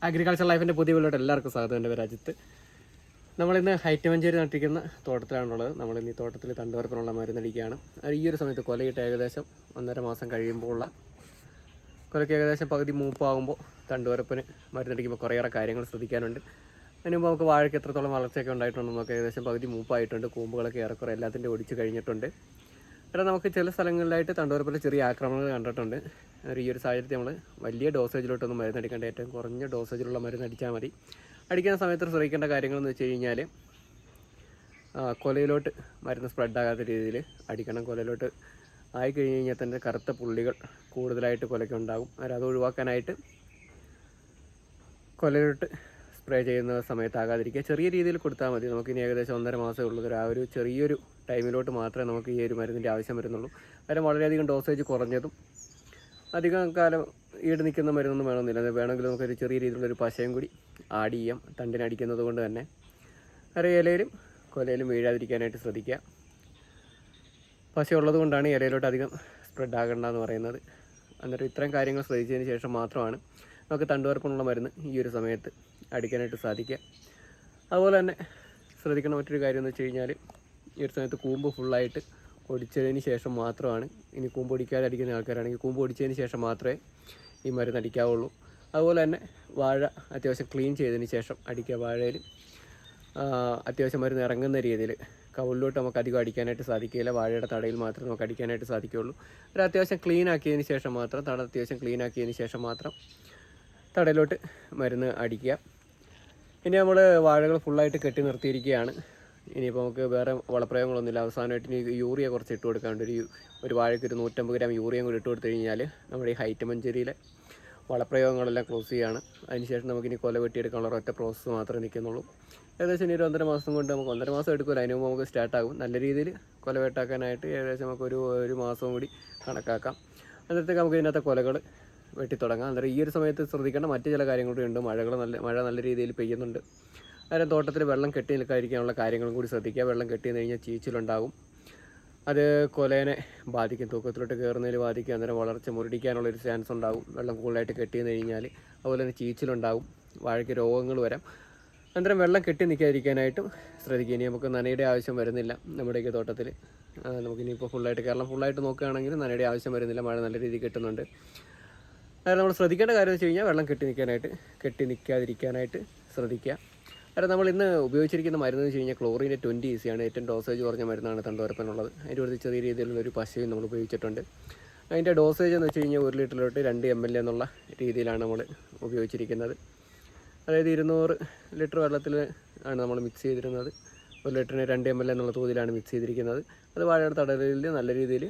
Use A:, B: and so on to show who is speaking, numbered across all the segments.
A: Agriculture ലൈഫിൻ്റെ പുതിയ വീട്ടിലോട്ട് എല്ലാവർക്കും സ്വാഗതം. എൻ്റെ പേര് അജിത്ത്. നമ്മളിന്ന് ഹൈറ്റമഞ്ചേരി നട്ടിരിക്കുന്ന തോട്ടത്തിലാണുള്ളത്. നമ്മളിന്ന് ഈ തോട്ടത്തിൽ തണ്ടുവരപ്പിനുള്ള മരുന്നടിക്കുകയാണ്. ഈ ഒരു സമയത്ത് കൊലയിട്ട് ഏകദേശം 1.5 മാസം കഴിയുമ്പോൾ ഉള്ള കൊലയ്ക്ക് ഏകദേശം പകുതി മൂപ്പാകുമ്പോൾ തണ്ടുവരപ്പിന് മരുന്നടിക്കുമ്പോൾ കുറേയേറെ കാര്യങ്ങൾ ശ്രദ്ധിക്കാനുണ്ട്. അതിന് മുമ്പ് നമുക്ക് വാഴയ്ക്ക് എത്രത്തോളം വളർച്ചയൊക്കെ ഉണ്ടായിട്ടുണ്ടെന്ന് നമുക്ക് ഏകദേശം പകുതി മൂപ്പായിട്ടുണ്ട്. കൂമ്പുകളൊക്കെ ഏറെക്കുറെ എല്ലാത്തിൻ്റെ ഒടിച്ച് കഴിഞ്ഞിട്ടുണ്ട്. കാരണം നമുക്ക് ചില സ്ഥലങ്ങളിലായിട്ട് തണ്ടുവരപ്പിൽ ചെറിയ ആക്രമണങ്ങൾ കണ്ടിട്ടുണ്ട്. ഈ ഒരു സാഹചര്യത്തിൽ നമ്മൾ വലിയ ഡോസേജിലോട്ടൊന്നും മരുന്നടിക്കേണ്ട, ഏറ്റവും കുറഞ്ഞ ഡോസേജിലുള്ള മരുന്നടിച്ചാൽ മതി. അടിക്കുന്ന സമയത്ത് ശ്രദ്ധിക്കേണ്ട കാര്യങ്ങളെന്ന് വെച്ച് കഴിഞ്ഞാൽ കൊലയിലോട്ട് മരുന്ന് സ്പ്രെഡാകാത്ത രീതിയിൽ അടിക്കണം. കൊലയിലോട്ട് ആയി കഴിഞ്ഞ് കഴിഞ്ഞാൽ തന്നെ കറുത്ത പുള്ളികൾ കൂടുതലായിട്ട് കൊലയ്ക്കുണ്ടാകും. അത് ഒഴിവാക്കാനായിട്ട് കൊലയിലോട്ട് സ്പ്രേ ചെയ്യുന്ന സമയത്താകാതിരിക്കുക. ചെറിയ രീതിയിൽ കൊടുത്താൽ മതി. നമുക്കിനി ഏകദേശം 1.5 മാസമേ ഉള്ളൂ. ആ ഒരു ചെറിയൊരു ടൈമിലോട്ട് മാത്രമേ നമുക്ക് ഈ ഒരു മരുന്നിൻ്റെ ആവശ്യം വരുന്നുള്ളൂ. കാരണം വളരെയധികം ഡോസേജ് കുറഞ്ഞതും അധികം കാലം ഈട് നിൽക്കുന്ന മരുന്നൊന്നും വേണമെന്നില്ല. അത് വേണമെങ്കിൽ നമുക്കൊരു ചെറിയ രീതിയിലുള്ളൊരു പശയും കൂടി ആഡ് ചെയ്യാം. തണ്ടിനടിക്കുന്നത് കൊണ്ട് തന്നെ ഇലയിലും കൊലയിലും വീഴാതിരിക്കാനായിട്ട് ശ്രദ്ധിക്കുക. പശ ഉള്ളത് കൊണ്ടാണ് ഇലയിലോട്ട് അധികം സ്പ്രെഡ് ആകണ്ടെന്ന് പറയുന്നത്. എന്നിട്ട് ഇത്രയും കാര്യങ്ങൾ ശ്രദ്ധിച്ചതിന് ശേഷം മാത്രമാണ് നമുക്ക് തണ്ടുവരപ്പിനുള്ള മരുന്ന് ഈ ഒരു സമയത്ത് അടിക്കാനായിട്ട് സാധിക്കുക. അതുപോലെ തന്നെ ശ്രദ്ധിക്കേണ്ട മറ്റൊരു കാര്യം എന്ന് വെച്ച് കഴിഞ്ഞാൽ ഈ ഒരു സമയത്ത് കൂമ്പ് ഫുള്ളായിട്ട് ഒടിച്ചതിന് ശേഷം മാത്രമാണ്, ഇനി കൂമ്പ് ഒടിക്കാതെ അടിക്കുന്ന ആൾക്കാരാണെങ്കിൽ കൂമ്പ് ഒടിച്ചതിന് ശേഷം മാത്രമേ ഈ മരുന്ന് അടിക്കാവുള്ളൂ. അതുപോലെ തന്നെ വാഴ അത്യാവശ്യം ക്ലീൻ ചെയ്തതിന് ശേഷം അടിക്കുക. വാഴയിൽ അത്യാവശ്യം മരുന്ന് ഇറങ്ങുന്ന രീതിയിൽ കവുളിലോട്ട് നമുക്ക് അധികം അടിക്കാനായിട്ട് സാധിക്കില്ല. വാഴയുടെ തടയിൽ മാത്രമേ നമുക്ക് അടിക്കാനായിട്ട് സാധിക്കുകയുള്ളൂ. ഒരു അത്യാവശ്യം ക്ലീൻ ആക്കിയതിന് ശേഷം മാത്രം, തട അത്യാവശ്യം ക്ലീൻ ആക്കിയതിന് ശേഷം മാത്രം തടയിലോട്ട് മരുന്ന് അടിക്കുക. ഇനി നമ്മൾ വാഴകൾ ഫുള്ളായിട്ട് കെട്ടി നിർത്തിയിരിക്കുകയാണ്. ഇനിയിപ്പോൾ നമുക്ക് വേറെ വളപ്രയോഗങ്ങളൊന്നുമില്ല. അവസാനമായിട്ട് ഇനി യൂറിയ കുറച്ച് ഇട്ട് കൊടുക്കാണ്ട് ഒരു വാഴയ്ക്ക് ഒരു 150 ഗ്രാം യൂറിയയും കൂടി ഇട്ട് കൊടുത്തു കഴിഞ്ഞാൽ നമ്മുടെ ഈ ഹൈറ്റമഞ്ചേരിയിലെ വളപ്രയോഗങ്ങളെല്ലാം ക്ലോസ് ചെയ്യുകയാണ്. അതിനുശേഷം നമുക്കിനി കൊല വെട്ടിയെടുക്കാനുള്ള ഒറ്റ പ്രോസസ്സ് മാത്രമേ നിൽക്കുന്നുള്ളൂ. ഏകദേശം ഇനി ഒരു 1.5 മാസം കൊണ്ട് നമുക്ക് 1.5 മാസം എടുക്കില്ല, അതിന് മുമ്പ് നമുക്ക് സ്റ്റാർട്ടാകും. നല്ല രീതിയിൽ കൊല വെട്ടാക്കാനായിട്ട് ഏകദേശം നമുക്കൊരു മാസം കൂടി കണക്കാക്കാം. അന്നേരത്തേക്ക് നമുക്ക് ഇതിനകത്തെ കൊലകൾ വെട്ടിത്തുടങ്ങാം. അന്നേരം ഈ ഒരു സമയത്ത് ശ്രദ്ധിക്കേണ്ട മറ്റ് ചില കാര്യങ്ങൾ കൂടി ഉണ്ട്. മഴ നല്ല രീതിയിൽ പെയ്യുന്നുണ്ട്. അന്നേരം തോട്ടത്തിൽ വെള്ളം കെട്ടി നിൽക്കാതിരിക്കാനുള്ള കാര്യങ്ങളും കൂടി ശ്രദ്ധിക്കുക. വെള്ളം കെട്ടി നിന്ന് കഴിഞ്ഞാൽ ചീച്ചിലുണ്ടാകും. അത് കൊലേനെ ബാധിക്കും, തൂക്കത്തിലോട്ട് കയറുന്നതിൽ ബാധിക്കും. അന്നേരം വളർച്ച മുരടിക്കാനുള്ളൊരു ചാൻസ് ഉണ്ടാകും. വെള്ളം കൂടുതലായിട്ട് കെട്ടി നിന്ന് കഴിഞ്ഞാൽ അതുപോലെ തന്നെ ചീച്ചിലുണ്ടാകും, വാഴയ്ക്ക് രോഗങ്ങൾ വരാം. അന്നേരം വെള്ളം കെട്ടി നിൽക്കാതിരിക്കാനായിട്ടും ശ്രദ്ധിക്കുക. ഇനി നമുക്ക് നനയുടെ ആവശ്യം വരുന്നില്ല നമ്മുടെയൊക്കെ തോട്ടത്തിൽ. നമുക്കിനിയിപ്പോൾ കേരളം ഫുള്ളായിട്ട് നോക്കുകയാണെങ്കിൽ നനയുടെ ആവശ്യം വരുന്നില്ല. മഴ നല്ല രീതിയിൽ കിട്ടുന്നുണ്ട്. അതായത് നമ്മൾ ശ്രദ്ധിക്കേണ്ട കാര്യം എന്ന് വെച്ച് കഴിഞ്ഞാൽ വെള്ളം കെട്ടി നിൽക്കാതിരിക്കാനായിട്ട് ശ്രദ്ധിക്കുക. കാരണം നമ്മൾ ഇന്ന് ഉപയോഗിച്ചിരിക്കുന്ന മരുന്ന് വെച്ച് കഴിഞ്ഞാൽ ക്ലോറിൻ്റെ 20 EC ആണ്. ഏറ്റവും ഡോസേജ് കുറഞ്ഞ മരുന്നാണ് തണ്ടുവരപ്പിനുള്ളത്. അതിൻ്റെ കൂടുതൽ ചെറിയ രീതിയിലുള്ളൊരു പശയും നമ്മൾ ഉപയോഗിച്ചിട്ടുണ്ട്. അതിൻ്റെ ഡോസേജ് എന്ന് വെച്ച് കഴിഞ്ഞാൽ 1 ലിറ്ററിലോട്ട് 2 ml എന്നുള്ള രീതിയിലാണ് നമ്മൾ ഉപയോഗിച്ചിരിക്കുന്നത്. അതായത് 200 ലിറ്റർ വെള്ളത്തിൽ ആണ് നമ്മൾ മിക്സ് ചെയ്തിരുന്നത്. 1 ലിറ്ററിന് 2 ml എന്നുള്ള തോതിലാണ് മിക്സ് ചെയ്തിരിക്കുന്നത്. അത് വാഴയുടെ തടലിൽ നല്ല രീതിയിൽ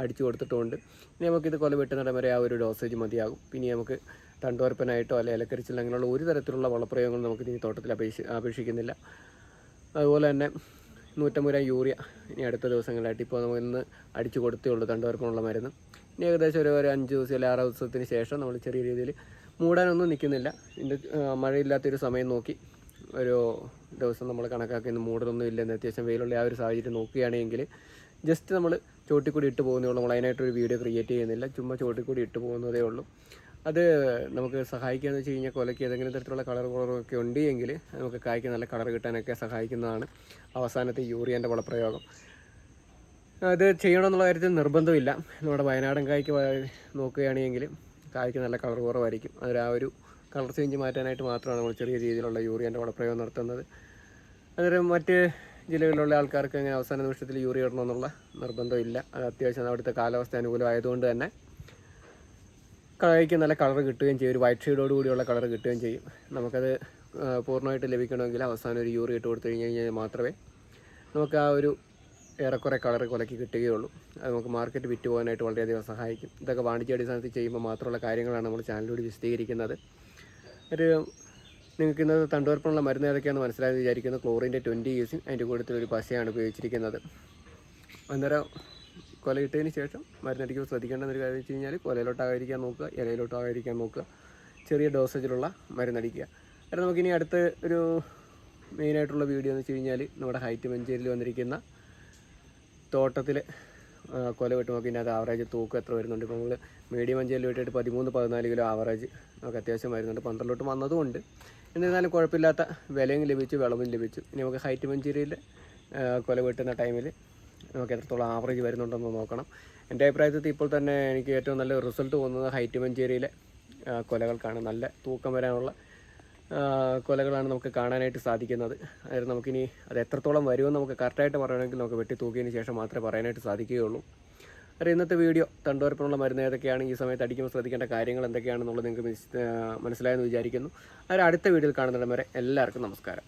A: അടിച്ചു കൊടുത്തിട്ടുമുണ്ട്. ഇനി നമുക്കിത് കൊല വെട്ടുന്നിടം വരെ ആ ഒരു ഡോസേജ് മതിയാകും. പിന്നെ നമുക്ക് തണ്ടുവരപ്പനായിട്ടോ അല്ലെങ്കിൽ ഇലക്കരിച്ചിൽ അങ്ങനെയുള്ള ഒരു തരത്തിലുള്ള വളപ്രയോഗങ്ങൾ നമുക്ക് ഇനി തോട്ടത്തിൽ അപേക്ഷിക്കുന്നില്ല. അതുപോലെ തന്നെ 150 ഗ്രാം യൂറിയ ഇനി അടുത്ത ദിവസങ്ങളായിട്ട് ഇപ്പോൾ നമ്മൾ ഇന്ന് അടിച്ചു കൊടുത്തേ ഉള്ളൂ തണ്ടുവരപ്പിനുള്ള മരുന്ന്. ഇനി ഏകദേശം ഒരു 5 ദിവസം അല്ലെങ്കിൽ 6 ദിവസത്തിന് ശേഷം നമ്മൾ ചെറിയ രീതിയിൽ മൂടാനൊന്നും നിൽക്കുന്നില്ല. ഇതിൻ്റെ മഴയില്ലാത്തൊരു സമയം നോക്കി ഒരു ദിവസം നമ്മൾ കണക്കാക്കി ഇന്ന് മൂടലൊന്നും ഇല്ലെന്ന്, അത്യാവശ്യം വെയിലുള്ള ആ ഒരു സാഹചര്യം നോക്കുകയാണെങ്കിൽ ജസ്റ്റ് നമ്മൾ ചോട്ടിക്കൂടി ഇട്ട് പോകുന്നേ ഉള്ളൂ. നമ്മൾ അതിനായിട്ടൊരു വീഡിയോ ക്രിയേറ്റ് ചെയ്യുന്നില്ല, ചുമ്മാ ചോട്ടിക്കൂടി ഇട്ട് പോകുന്നതേ ഉള്ളൂ. അത് നമുക്ക് സഹായിക്കുകയെന്ന് വെച്ച് കഴിഞ്ഞാൽ കൊലയ്ക്ക് ഏതെങ്കിലും തരത്തിലുള്ള കളർ കുറവൊക്കെ ഉണ്ടെങ്കിൽ നമുക്ക് കായ്ക്ക് നല്ല കളർ കിട്ടാനൊക്കെ സഹായിക്കുന്നതാണ് അവസാനത്തെ യൂറിയൻ്റെ വളപ്രയോഗം. അത് ചെയ്യണമെന്നുള്ള കാര്യത്തിൽ നിർബന്ധമില്ല. നമ്മുടെ വയനാടൻ കായ്ക്ക് നോക്കുകയാണെങ്കിൽ കായ്ക്ക് നല്ല കളർ കുറവായിരിക്കും. അതിൽ ആ ഒരു കളർ ചേഞ്ച് മാറ്റാനായിട്ട് മാത്രമാണ് നമ്മൾ ചെറിയ രീതിയിലുള്ള യൂറിയൻ്റെ വളപ്രയോഗം നടത്തുന്നത്. അന്നേരം മറ്റ് ജില്ലകളിലുള്ള ആൾക്കാർക്ക് അങ്ങനെ അവസാന നിമിഷത്തിൽ യൂറിയ ഇടണമെന്നുള്ള നിർബന്ധമില്ല. അത് അത്യാവശ്യം അവിടുത്തെ കാലാവസ്ഥ അനുകൂലമായതുകൊണ്ട് തന്നെ കായ്ക്ക് നല്ല കളർ കിട്ടുകയും ചെയ്യും. ഒരു വൈറ്റ് ഷെയ്ഡോട് കൂടിയുള്ള കളർ കിട്ടുകയും ചെയ്യും. നമുക്കത് പൂർണ്ണമായിട്ട് ലഭിക്കണമെങ്കിൽ അവസാനം ഒരു യൂറിയ ഇട്ട് കൊടുത്തു കഴിഞ്ഞാൽ മാത്രമേ നമുക്ക് ആ ഒരു ഏറെക്കുറെ കളർ കൊലയ്ക്ക് കിട്ടുകയുള്ളൂ. അത് നമുക്ക് മാർക്കറ്റ് വിറ്റ് പോകാനായിട്ട് വളരെയധികം സഹായിക്കും. ഇതൊക്കെ വാണിജ്യാടിസ്ഥാനത്തിൽ ചെയ്യുമ്പോൾ മാത്രമുള്ള കാര്യങ്ങളാണ് നമ്മൾ ചാനലിലൂടെ വിശദീകരിക്കുന്നത്. നിങ്ങൾക്ക് ഇന്നത് തണ്ടുവരപ്പിനുള്ള മരുന്ന് ഏതൊക്കെയാണെന്ന് മനസ്സിലായെന്ന് വിചാരിക്കുന്നു. ക്ലോറിൻ്റെ 20 EC അതിൻ്റെ കൂട്ടത്തിലൊരു പശയാണ് ഉപയോഗിച്ചിരിക്കുന്നത്. അന്നേരം കൊല ഇട്ടതിന് ശേഷം മരുന്നടിക്കുമ്പോൾ ശ്രദ്ധിക്കേണ്ട ഒരു കാര്യം വെച്ച് കഴിഞ്ഞാൽ കൊലയിലോട്ടാകാതിരിക്കാൻ നോക്കുക, ഇലയിലോട്ടാകാതിരിക്കാൻ നോക്കുക. ചെറിയ ഡോസേജിലുള്ള മരുന്നടിക്കുക. കാരണം നമുക്കിനി അടുത്ത ഒരു മെയിനായിട്ടുള്ള വീഡിയോ എന്ന് വെച്ച് കഴിഞ്ഞാൽ നമ്മുടെ ഹൈറ്റമഞ്ചേരിയിൽ വന്നിരിക്കുന്ന തോട്ടത്തിൽ കൊല വെട്ട് നോക്കി അത് ആവറേജ് തൂക്കം എത്ര വരുന്നുണ്ട്. ഇപ്പോൾ നമ്മൾ മീഡിയം മഞ്ചേരിയിൽ വിട്ടിട്ട് 13-14 കിലോ ആവറേജ് നമുക്ക് അത്യാവശ്യം വരുന്നുണ്ട്. 12 വന്നതുകൊണ്ട് എന്നിരുന്നാലും കുഴപ്പമില്ലാത്ത വിലയും ലഭിച്ചു, വിളവും ലഭിച്ചു. ഇനി നമുക്ക് ഹൈറ്റ് മഞ്ചേരിയിൽ കൊല വെട്ടുന്ന ടൈമിൽ നമുക്ക് എത്രത്തോളം ആവറേജ് വരുന്നുണ്ടെന്ന് നോക്കണം. എൻ്റെ അഭിപ്രായത്തിൽ ഇപ്പോൾ തന്നെ എനിക്ക് ഏറ്റവും നല്ല റിസൾട്ട് തോന്നുന്നത് ഹൈറ്റ് മഞ്ചേരിയിലെ കൊലകൾക്കാണ്. നല്ല തൂക്കം വരാനുള്ള കൊലകളാണ് നമുക്ക് കാണാനായിട്ട് സാധിക്കുന്നത്. അതായത് നമുക്കിനി അത് എത്രത്തോളം വരുമെന്ന് നമുക്ക് കറക്റ്റായിട്ട് പറയണമെങ്കിൽ നമുക്ക് വെട്ടി തൂക്കിയതിന് ശേഷം മാത്രമേ പറയാനായിട്ട് സാധിക്കുകയുള്ളൂ. അതായത് ഇന്നത്തെ വീഡിയോ തണ്ടുവരപ്പിനുള്ള മരുന്ന് ഏതൊക്കെയാണ്, ഈ സമയത്ത് അടിക്കുമ്പോൾ ശ്രദ്ധിക്കേണ്ട കാര്യങ്ങൾ എന്തൊക്കെയാണെന്നുള്ളത് നിങ്ങൾക്ക് മനസ്സിലായെന്ന് വിചാരിക്കുന്നു. അതായത് അടുത്ത വീഡിയോയിൽ കാണുന്നിടം വരെ എല്ലാവർക്കും നമസ്കാരം.